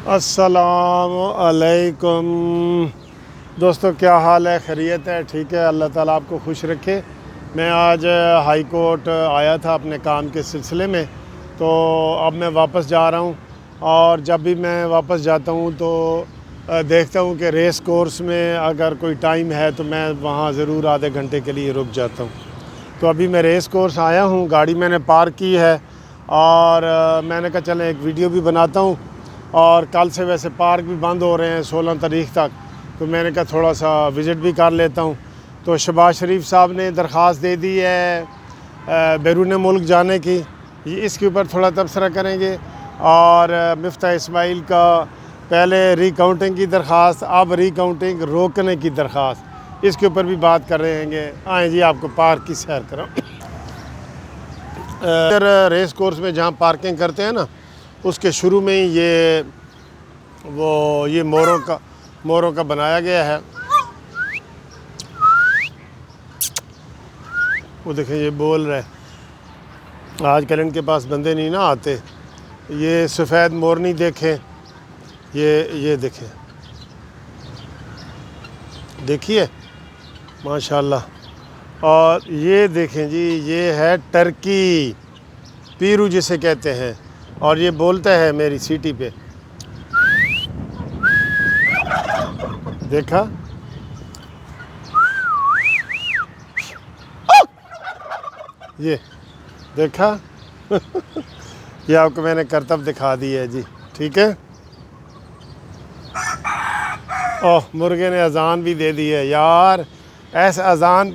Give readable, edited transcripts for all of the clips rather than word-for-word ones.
السلام علیکم دوستو، کیا حال ہے؟ خیریت ہے؟ ٹھیک ہے، اللہ تعالیٰ آپ کو خوش رکھے۔ میں آج ہائی کورٹ آیا تھا اپنے کام کے سلسلے میں، تو اب میں واپس جا رہا ہوں، اور جب بھی میں واپس جاتا ہوں تو دیکھتا ہوں کہ ریس کورس میں اگر کوئی ٹائم ہے تو میں وہاں ضرور آدھے گھنٹے کے لیے رک جاتا ہوں۔ تو ابھی میں ریس کورس آیا ہوں، گاڑی میں نے پارک کی ہے، اور میں نے کہا چلیں ایک ویڈیو بھی بناتا ہوں۔ اور کل سے ویسے پارک بھی بند ہو رہے ہیں 16 تاریخ تک، تو میں نے کہا تھوڑا سا وزٹ بھی کر لیتا ہوں۔ تو شہباز شریف صاحب نے درخواست دے دی ہے بیرون ملک جانے کی، اس کے اوپر تھوڑا تبصرہ کریں گے۔ اور مفتاح اسماعیل کا پہلے ری کاؤنٹنگ کی درخواست، اب ری کاؤنٹنگ روکنے کی درخواست، اس کے اوپر بھی بات کر رہے ہیں۔ آئیں جی، آپ کو پارک کی سیر کراؤں۔ ریس کورس میں جہاں پارکنگ کرتے ہیں نا، اس کے شروع میں ہی یہ موروں کا بنایا گیا ہے۔ وہ دیکھیں، یہ بول رہے، آج کل ان کے پاس بندے نہیں نا آتے۔ یہ سفید مورنی دیکھیں، یہ دیکھیں، دیکھیے ماشاءاللہ۔ اور یہ دیکھیں جی، یہ ہے ٹرکی پیرو جسے کہتے ہیں، اور یہ بولتا ہے میری سیٹی پہ، دیکھا؟ یہ دیکھا؟ یہ آپ کو میں نے کرتب دکھا دی ہے جی، ٹھیک ہے۔ اوہ، مرغے نے اذان بھی دے دی ہے یار، ایسے اذان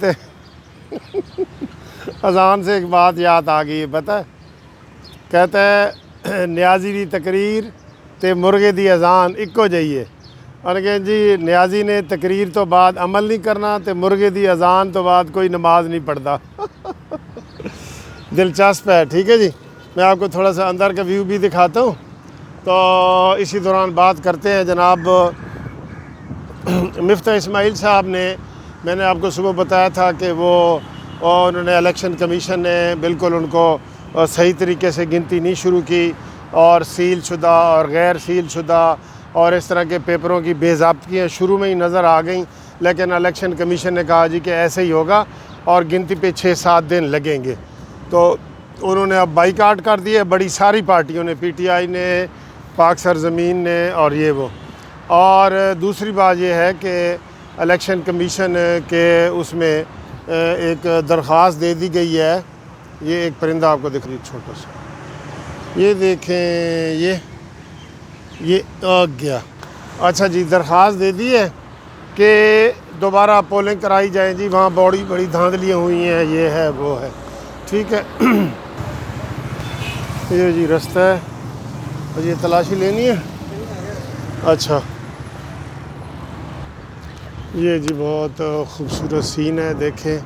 سے ایک بات یاد آ گئی ہے، پتہ ہے؟ کہتا ہے نیازی دی تقریر تے مرغے دی اذان اکو جائیے، اور کہ جی نیازی نے تقریر تو بعد عمل نہیں کرنا، تے مرغے دی اذان تو بعد کوئی نماز نہیں پڑھتا۔ دلچسپ ہے، ٹھیک ہے جی۔ میں آپ کو تھوڑا سا اندر کا ویو بھی دکھاتا ہوں، تو اسی دوران بات کرتے ہیں۔ جناب مفتاح اسماعیل صاحب نے، میں نے آپ کو صبح بتایا تھا کہ انہوں نے الیکشن کمیشن نے بالکل ان کو صحیح طریقے سے گنتی نہیں شروع کی، اور سیل شدہ اور غیر سیل شدہ اور اس طرح کے پیپروں کی بے ضابطگیاں شروع میں ہی نظر آ گئیں، لیکن الیکشن کمیشن نے کہا جی کہ ایسے ہی ہوگا، اور گنتی پہ 6-7 دن لگیں گے۔ تو انہوں نے اب بائیکاٹ کر دیا، بڑی ساری پارٹیوں نے، پی ٹی آئی نے، پاک سرزمین نے، اور یہ وہ۔ اور دوسری بات یہ ہے کہ الیکشن کمیشن کے اس میں ایک درخواست دے دی گئی ہے۔ یہ ایک پرندہ آپ کو دکھ رہی ہے، چھوٹا سا، یہ دیکھیں، یہ آ گیا۔ اچھا جی، درخواست دے دی ہے کہ دوبارہ پولنگ کرائی جائے جی، وہاں بڑی دھاندلیاں ہوئی ہیں، یہ ہے وہ ہے، ٹھیک ہے۔ یہ جی رستہ ہے، اور یہ تلاشی لینی ہے، اچھا۔ یہ جی بہت خوبصورت سین ہے، دیکھیں،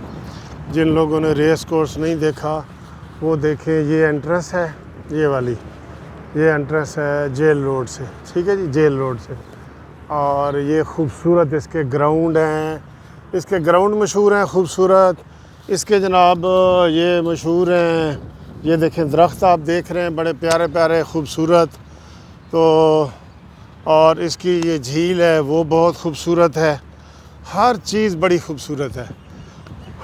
جن لوگوں نے ریس کورس نہیں دیکھا وہ دیکھیں۔ یہ انٹرنس ہے، یہ والی، یہ انٹرنس ہے جیل روڈ سے، ٹھیک ہے جی، جیل روڈ سے۔ اور یہ خوبصورت اس کے گراؤنڈ ہیں، اس کے گراؤنڈ مشہور ہیں، خوبصورت اس کے جناب یہ مشہور ہیں۔ یہ دیکھیں درخت آپ دیکھ رہے ہیں، بڑے پیارے پیارے خوبصورت۔ تو اور اس کی یہ جھیل ہے وہ بہت خوبصورت ہے، ہر چیز بڑی خوبصورت ہے۔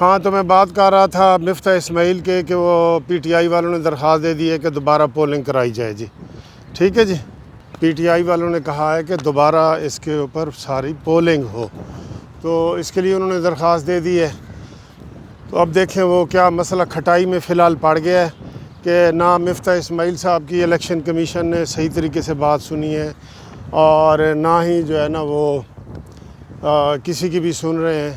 ہاں، تو میں بات کر رہا تھا مفتاح اسماعیل کے کہ وہ پی ٹی آئی والوں نے درخواست دے دی ہے کہ دوبارہ پولنگ کرائی جائے جی، ٹھیک ہے جی۔ پی ٹی آئی والوں نے کہا ہے کہ دوبارہ اس کے اوپر ساری پولنگ ہو، تو اس کے لیے انہوں نے درخواست دے دی ہے۔ تو اب دیکھیں وہ کیا مسئلہ کھٹائی میں فی الحال پڑ گیا ہے کہ نہ مفتاح اسماعیل صاحب کی الیکشن کمیشن نے صحیح طریقے سے بات سنی ہے، اور نہ ہی جو ہے نا وہ کسی کی بھی سن رہے ہیں۔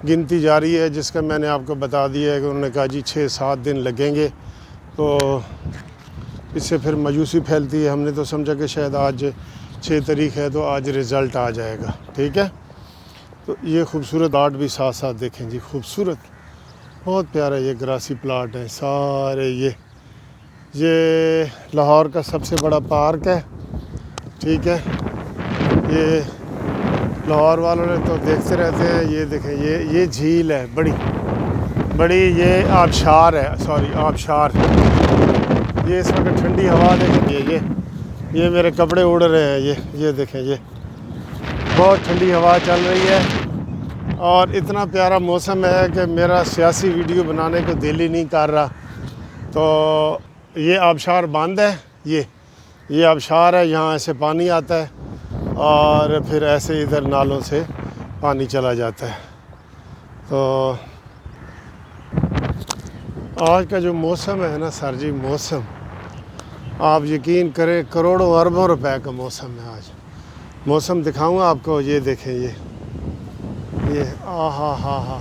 گنتی جاری ہے، جس کا میں نے آپ کو بتا دیا ہے کہ انہوں نے کہا جی 6-7 دن لگیں گے، تو اس سے پھر مایوسی پھیلتی ہے۔ ہم نے تو سمجھا کہ شاید آج 6 تاریخ ہے تو آج رزلٹ آ جائے گا، ٹھیک ہے۔ تو یہ خوبصورت آرٹ بھی ساتھ ساتھ دیکھیں جی، خوبصورت، بہت پیارا۔ یہ گراسی پلاٹ ہیں سارے، یہ لاہور کا سب سے بڑا پارک ہے، ٹھیک ہے۔ یہ لاہور والوں نے تو دیکھتے رہتے ہیں۔ یہ دیکھیں، یہ جھیل ہے بڑی، یہ آبشار ہے، آبشار۔ یہ اس وقت ٹھنڈی ہوا دیکھیں، یہ یہ میرے کپڑے اڑ رہے ہیں، یہ دیکھیں، یہ بہت ٹھنڈی ہوا چل رہی ہے اور اتنا پیارا موسم ہے کہ میرا سیاسی ویڈیو بنانے کو دل ہی نہیں کر رہا۔ تو یہ آبشار باندھ ہے، یہ آبشار ہے، یہاں ایسے پانی آتا ہے اور پھر ایسے ادھر نالوں سے پانی چلا جاتا ہے۔ تو آج کا جو موسم ہے نا سر جی، موسم آپ یقین کریں کروڑوں اربوں روپے کا موسم ہے آج۔ موسم دکھاؤں آپ کو، یہ دیکھیں، یہ ہاں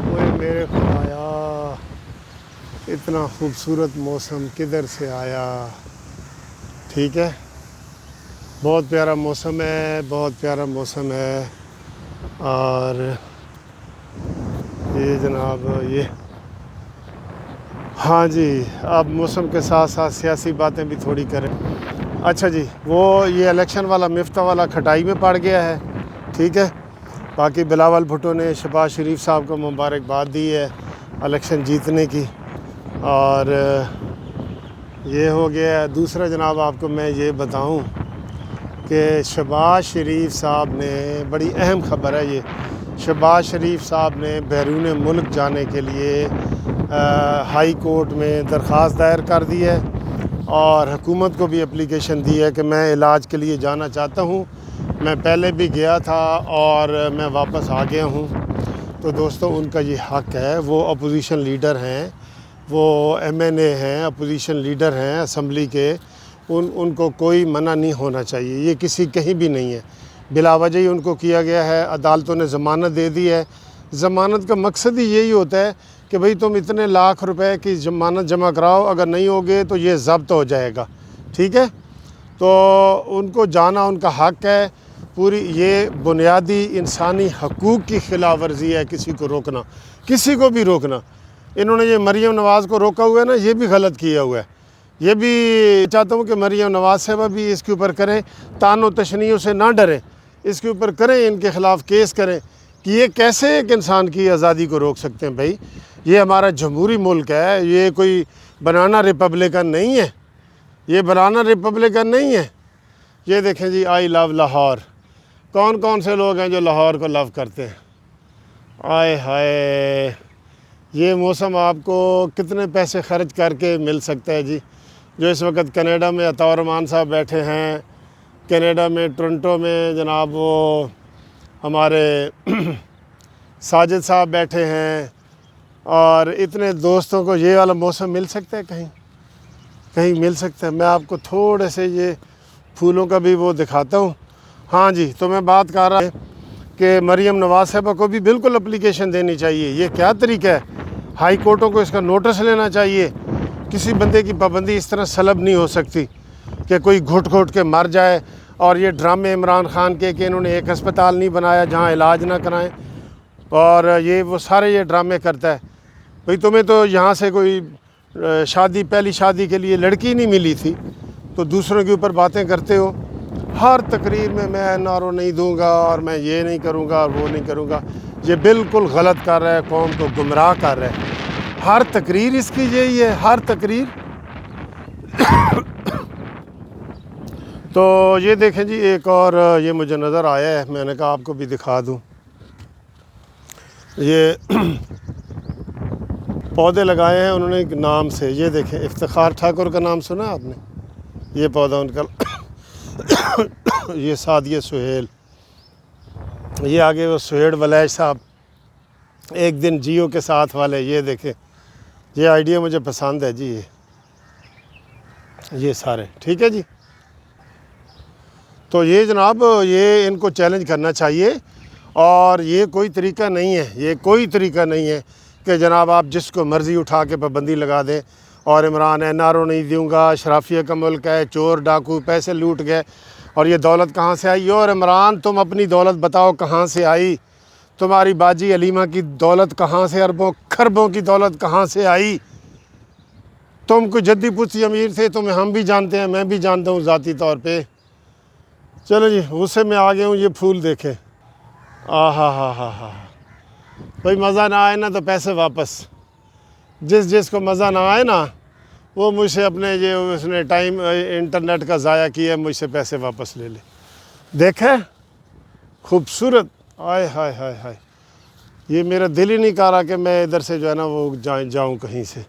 وہ میرے خدایا، اتنا خوبصورت موسم کدھر سے آیا۔ ٹھیک ہے، بہت پیارا موسم ہے، بہت پیارا موسم ہے۔ اور یہ جناب یہ ہاں جی، آپ موسم کے ساتھ ساتھ سیاسی باتیں بھی تھوڑی کریں۔ اچھا جی، وہ یہ الیکشن والا مفتہ والا کھٹائی میں پڑ گیا ہے، ٹھیک ہے۔ باقی بلاول بھٹو نے شہباز شریف صاحب کو مبارکباد دی ہے الیکشن جیتنے کی، اور یہ ہو گیا۔ دوسرا جناب آپ کو میں یہ بتاؤں کہ شہباز شریف صاحب نے، بڑی اہم خبر ہے یہ، شہباز شریف صاحب نے بیرون ملک جانے کے لیے ہائی کورٹ میں درخواست دائر کر دی ہے اور حکومت کو بھی اپلیکیشن دی ہے کہ میں علاج کے لیے جانا چاہتا ہوں۔ میں پہلے بھی گیا تھا اور میں واپس آ گیا ہوں۔ تو دوستو، ان کا یہ حق ہے، وہ اپوزیشن لیڈر ہیں، وہ ایم این اے ہیں، اپوزیشن لیڈر ہیں اسمبلی کے، ان کو کوئی منع نہیں ہونا چاہیے۔ یہ کسی کہیں بھی نہیں ہے، بلا وجہ ہی ان کو کیا گیا ہے۔ عدالتوں نے ضمانت دے دی ہے۔ ضمانت کا مقصد ہی یہی ہوتا ہے کہ بھئی تم اتنے لاکھ روپے کی ضمانت جمع کراؤ، اگر نہیں ہوگے تو یہ ضبط ہو جائے گا، ٹھیک ہے۔ تو ان کو جانا ان کا حق ہے۔ پوری یہ بنیادی انسانی حقوق کی خلاف ورزی ہے کسی کو روکنا، کسی کو بھی روکنا۔ انہوں نے یہ مریم نواز کو روکا ہوا ہے نا، یہ بھی غلط کیا ہوا ہے۔ یہ بھی چاہتا ہوں کہ مریم نواز صاحبہ بھی اس کے اوپر کریں، طعن و تشنیع سے نہ ڈریں، اس کے اوپر کریں، ان کے خلاف کیس کریں کہ یہ کیسے ایک انسان کی آزادی کو روک سکتے ہیں۔ بھائی یہ ہمارا جمہوری ملک ہے، یہ کوئی بنانا ریپبلکن نہیں ہے، یہ بنانا ریپبلکن نہیں ہے۔ یہ دیکھیں جی، آئی لو لاہور، کون سے لوگ ہیں جو لاہور کو لو کرتے ہیں؟ آئے ہائے، یہ موسم آپ کو کتنے پیسے خرچ کر کے مل سکتا ہے جی؟ جو اس وقت کینیڈا میں عطاء الرحمان صاحب بیٹھے ہیں، کینیڈا میں ٹورنٹو میں جناب وہ ہمارے ساجد صاحب بیٹھے ہیں، اور اتنے دوستوں کو یہ والا موسم مل سکتا ہے؟ کہیں مل سکتا ہے؟ میں آپ کو تھوڑے سے یہ پھولوں کا بھی وہ دکھاتا ہوں۔ ہاں جی، تو میں بات کر رہا ہوں کہ مریم نواز صاحبہ کو بھی بالکل اپلیکیشن دینی چاہیے۔ یہ کیا طریقہ ہے؟ ہائی کورٹوں کو اس کا نوٹس لینا چاہیے۔ کسی بندے کی پابندی اس طرح سلب نہیں ہو سکتی کہ کوئی گھٹ کے مر جائے۔ اور یہ ڈرامے عمران خان کے کہ انہوں نے ایک ہسپتال نہیں بنایا جہاں علاج نہ کرائیں، اور یہ وہ سارے یہ ڈرامے کرتا ہے۔ بھئی تمہیں تو یہاں سے کوئی پہلی شادی کے لیے لڑکی نہیں ملی تھی، تو دوسروں کے اوپر باتیں کرتے ہو۔ ہر تقریر میں این آر او نہیں دوں گا اور میں یہ نہیں کروں گا اور وہ نہیں کروں گا۔ یہ بالکل غلط کر رہا ہے، قوم کو گمراہ کر رہا ہے۔ ہر تقریر اس کی یہی ہے، ہر تقریر۔ تو یہ دیکھیں جی، ایک اور یہ مجھے نظر آیا ہے، میں نے کہا آپ کو بھی دکھا دوں۔ یہ پودے لگائے ہیں انہوں نے نام سے، یہ دیکھیں، افتخار ٹھاکر کا نام سنا آپ نے؟ یہ پودا ان کا یہ سعدیہ سہیل، یہ آگے وہ سہیڑ ولیج صاحب، ایک دن جیو کے ساتھ والے، یہ دیکھیں، یہ آئیڈیا مجھے پسند ہے جی، یہ سارے ٹھیک ہے جی۔ تو یہ جناب، یہ ان کو چیلنج کرنا چاہیے، اور یہ کوئی طریقہ نہیں ہے، یہ کوئی طریقہ نہیں ہے کہ جناب آپ جس کو مرضی اٹھا کے پابندی لگا دیں، اور عمران این آر او نہیں دوں گا، اشرافیہ کا ملک ہے، چور ڈاکو پیسے لوٹ گئے، اور یہ دولت کہاں سے آئی؟ اور عمران تم اپنی دولت بتاؤ کہاں سے آئی؟ تمہاری باجی علیمہ کی دولت کہاں سے، اربوں خربوں کی دولت کہاں سے آئی؟ تم کو جدی پوچھی امیر تھے، تمہیں ہم بھی جانتے ہیں، میں بھی جانتا ہوں ذاتی طور پہ۔ چلو جی، غصے میں آ گیا ہوں، یہ پھول دیکھیں، ہاں بھائی مزہ نہ آئے نا تو پیسے واپس۔ جس کو مزہ نہ آئے نا وہ مجھ سے اپنے جو اس نے ٹائم انٹرنیٹ کا ضائع کیا ہے مجھ سے پیسے واپس لے لے. دیکھیں خوبصورت, آئے ہائے ہائے ہائے, یہ میرا دل ہی نہیں کر رہا کہ میں ادھر سے جو ہے نا وہ جاؤں کہیں سے.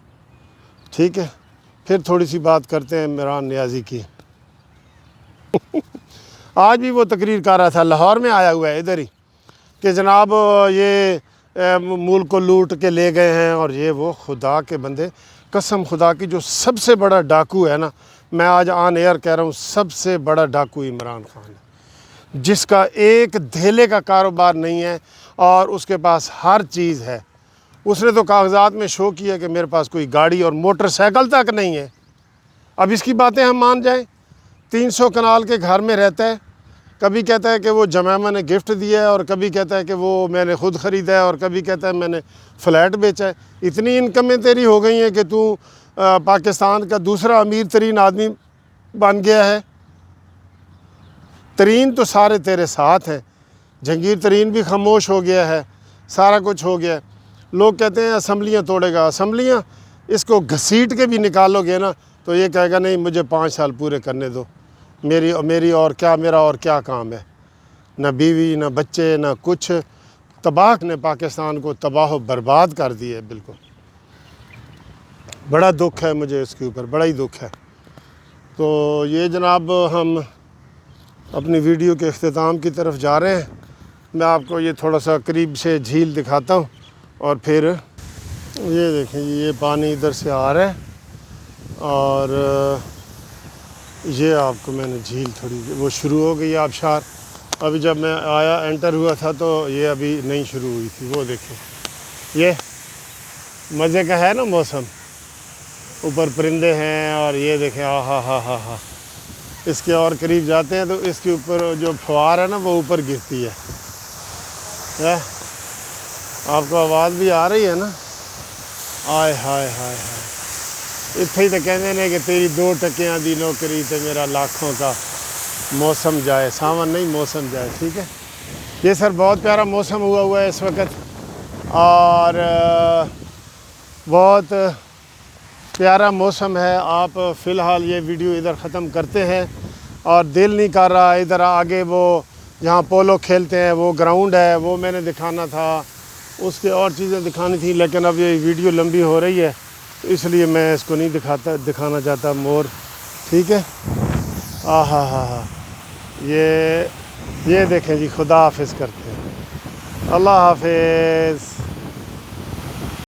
ٹھیک ہے, پھر تھوڑی سی بات کرتے ہیں عمران نیازی کی. آج بھی وہ تقریر کر رہا تھا, لاہور میں آیا ہوا ہے ادھر ہی, کہ جناب یہ ملک کو لوٹ کے لے گئے ہیں اور یہ وہ. خدا کے بندے, قسم خدا کی, جو سب سے بڑا ڈاکو ہے نا, میں آج آن ایئر کہہ رہا ہوں, سب سے بڑا ڈاکو عمران خان ہے, جس کا ایک دھیلے کا کاروبار نہیں ہے اور اس کے پاس ہر چیز ہے. اس نے تو کاغذات میں شو کیا کہ میرے پاس کوئی گاڑی اور موٹر سائیکل تک نہیں ہے. اب اس کی باتیں ہم مان جائیں. 300 کنال کے گھر میں رہتا ہے, کبھی کہتا ہے کہ وہ جمیمہ نے گفٹ دیا ہے, اور کبھی کہتا ہے کہ وہ میں نے خود خریدا ہے, اور کبھی کہتا ہے میں نے فلیٹ بیچا ہے. اتنی انکمیں تیری ہو گئی ہیں کہ تو پاکستان کا دوسرا امیر ترین آدمی بن گیا ہے. ترین تو سارے تیرے ساتھ ہیں, جہانگیر ترین بھی خاموش ہو گیا ہے, سارا کچھ ہو گیا ہے. لوگ کہتے ہیں اسمبلیاں توڑے گا, اسمبلیاں اس کو گھسیٹ کے بھی نکالو گے نا تو یہ کہے گا نہیں مجھے 5 سال پورے کرنے دو, میری اور کیا, میرا اور کیا کام ہے. نہ بیوی نہ بچے نہ کچھ, تباہ نے پاکستان کو تباہ و برباد کر دی ہے بالکل. بڑا دکھ ہے مجھے اس کے اوپر, بڑا ہی دکھ ہے. تو یہ جناب ہم اپنی ویڈیو کے اختتام کی طرف جا رہے ہیں. میں آپ کو یہ تھوڑا سا قریب سے جھیل دکھاتا ہوں, اور پھر یہ دیکھیں یہ پانی ادھر سے آ رہا ہے, اور یہ آپ کو میں نے جھیل تھوڑی وہ شروع ہو گئی آبشار. ابھی جب میں آیا انٹر ہوا تھا تو یہ ابھی نہیں شروع ہوئی تھی. وہ دیکھیں یہ مزے کا ہے نا موسم, اوپر پرندے ہیں, اور یہ دیکھیں ہاں ہاں ہاں ہاں. اس کے اور قریب جاتے ہیں تو اس کے اوپر جو فوار ہے نا وہ اوپر گرتی ہے. آپ کو آواز بھی آ رہی ہے نا, آئے ہائے ہائے ہائے. اتنے ہی تو کہتے ہیں کہ تیری 2 ٹکیاں دی نوکری تے میرا لاکھوں کا موسم جائے, ساون نہیں موسم جائے. ٹھیک ہے, یہ سر بہت پیارا موسم ہوا ہے اس وقت, اور بہت پیارا موسم ہے. آپ فی الحال یہ ویڈیو ادھر ختم کرتے ہیں, اور دل نہیں کر رہا ادھر آگے وہ جہاں پولو کھیلتے ہیں وہ گراؤنڈ ہے, وہ میں نے دکھانا تھا, اس کے اور چیزیں دکھانی تھیں, لیکن اب یہ ویڈیو لمبی ہو رہی ہے تو اس لیے میں اس کو نہیں دکھانا چاہتا. مور ٹھیک ہے, ہاں ہاں ہاں ہاں. یہ دیکھیں جی, خدا حافظ کرتے ہیں, اللہ حافظ.